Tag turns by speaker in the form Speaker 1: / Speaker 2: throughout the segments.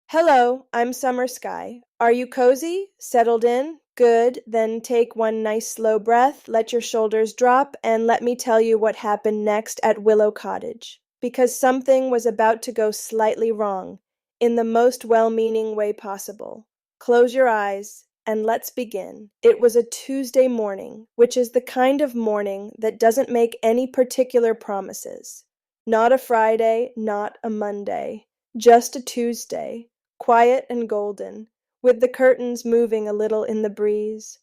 Speaker 1: Hello, I'm Summer Sky. Are you cozy? Settled in? Good. Then take one nice slow breath, let your shoulders drop, and let me tell you what happened next at Willow Cottage. Because something was about to go slightly wrong, in the most well-meaning way possible. Close your eyes, and let's begin. It was a Tuesday morning, which is the kind of morning that doesn't make any particular promises. Not a Friday, not a Monday. Just a Tuesday, quiet and golden, with the curtains moving a little in the breeze.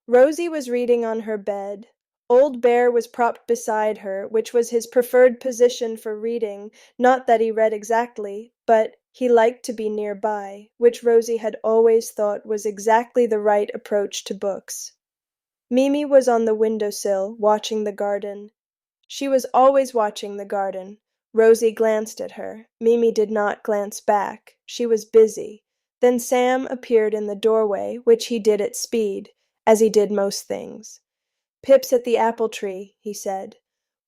Speaker 1: Rosie was reading on her bed. Old Bear was propped beside her, which was his preferred position for reading, not that he read exactly, but he liked to be nearby, which Rosie had always thought was exactly the right approach to books. Mimi was on the windowsill, watching the garden. She was always watching the garden. Rosie glanced at her. Mimi did not glance back. She was busy. Then Sam appeared in the doorway, which he did at speed, as he did most things. "Pip's at the apple tree," he said.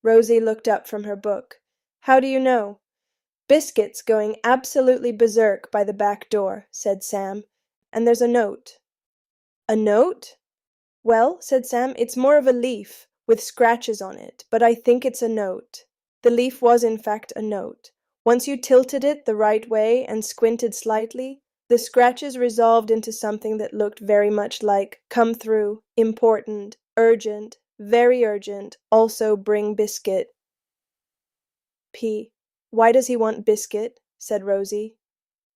Speaker 1: Rosie looked up from her book. "How do you know?" "Biscuit's going absolutely berserk by the back door," said Sam. "And there's a note." "A note?" "Well," said Sam, "it's more of a leaf, with scratches on it, but I think it's a note." The leaf was in fact a note. Once you tilted it the right way and squinted slightly, the scratches resolved into something that looked very much like "Come through, important, urgent, very urgent, also bring biscuit." P. "Why does he want biscuit?" said Rosie.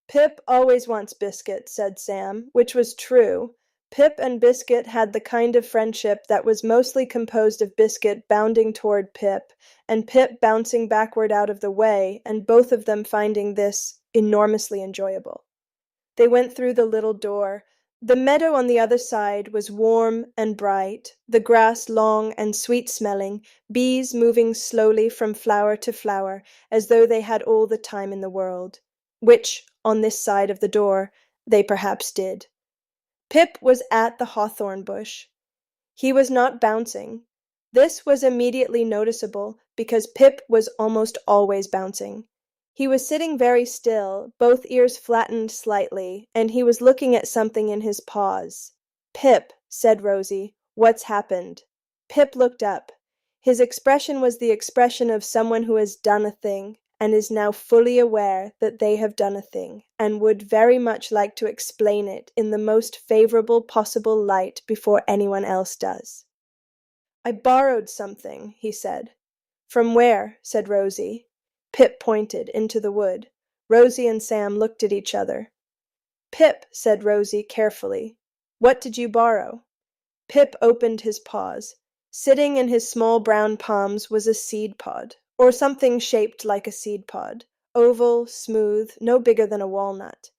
Speaker 1: "Pip always wants biscuit," said Sam, which was true. Pip and Biscuit had the kind of friendship that was mostly composed of Biscuit bounding toward Pip, and Pip bouncing backward out of the way, and both of them finding this enormously enjoyable. They went through the little door. The meadow on the other side was warm and bright, the grass long and sweet-smelling, bees moving slowly from flower to flower, as though they had all the time in the world, which, on this side of the door, they perhaps did. Pip was at the hawthorn bush. He was not bouncing. This was immediately noticeable, because Pip was almost always bouncing. He was sitting very still, both ears flattened slightly, and he was looking at something in his paws. "Pip," said Rosie, "what's happened?" Pip looked up. His expression was the expression of someone who has done a thing, and is now fully aware that they have done a thing, and would very much like to explain it in the most favorable possible light before anyone else does. "I borrowed something," he said. "From where?" said Rosie. Pip pointed into the wood. Rosie and Sam looked at each other. "Pip," said Rosie carefully, "what did you borrow?" Pip opened his paws. Sitting in his small brown palms was a seed pod, or something shaped like a seed pod, oval, smooth, no bigger than a walnut.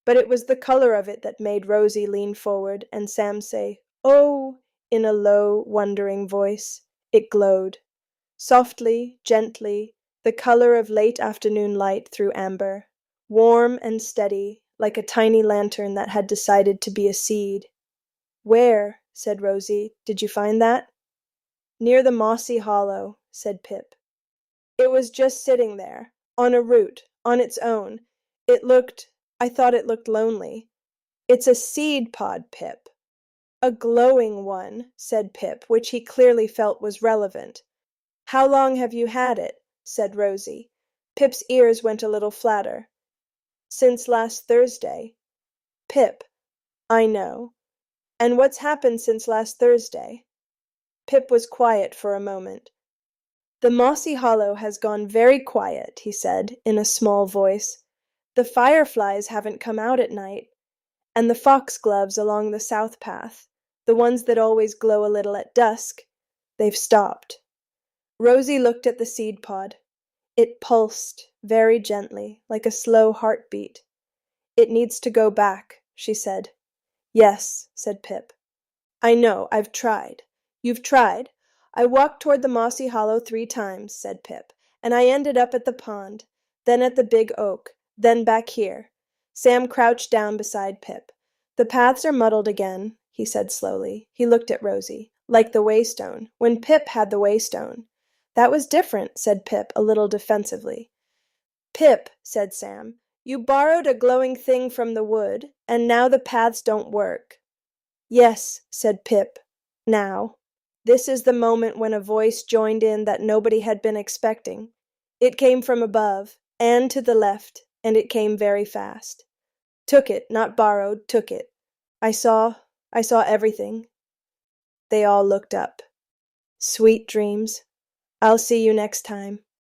Speaker 1: But it was the color of it that made Rosie lean forward and Sam say, "Oh," in a low, wondering voice. It glowed. Softly, gently, the color of late afternoon light through amber. Warm and steady, like a tiny lantern that had decided to be a seed. "Where," said Rosie, "did you find that?" "Near the mossy hollow," said Pip. "It was just sitting there, on a root, on its own. I thought it looked lonely." "It's a seed pod, Pip." "A glowing one," said Pip, which he clearly felt was relevant. "How long have you had it?" said Rosie. Pip's ears went a little flatter. "Since last Thursday." "Pip, I know. And what's happened since last Thursday?" Pip was quiet for a moment. "The mossy hollow has gone very quiet," he said, in a small voice. "The fireflies haven't come out at night. And the foxgloves along the south path, the ones that always glow a little at dusk, they've stopped." Rosie looked at the seed pod. It pulsed, very gently, like a slow heartbeat. "It needs to go back," she said. "Yes," said Pip. "I know, I've tried." "You've tried?" "I walked toward the mossy hollow 3 times," said Pip, "and I ended up at the pond, then at the big oak, then back here." Sam crouched down beside Pip. "The paths are muddled again," he said slowly. He looked at Rosie. "Like the waystone, when Pip had the waystone." "That was different," said Pip, a little defensively. "Pip," said Sam, You borrowed a glowing thing from the wood, and now the paths don't work. Yes, said Pip. Now. This is the moment when a voice joined in that nobody had been expecting. It came from above, and to the left, and it came very fast. Took it, not borrowed, took it. I saw everything. They all looked up. Sweet dreams. I'll see you next time.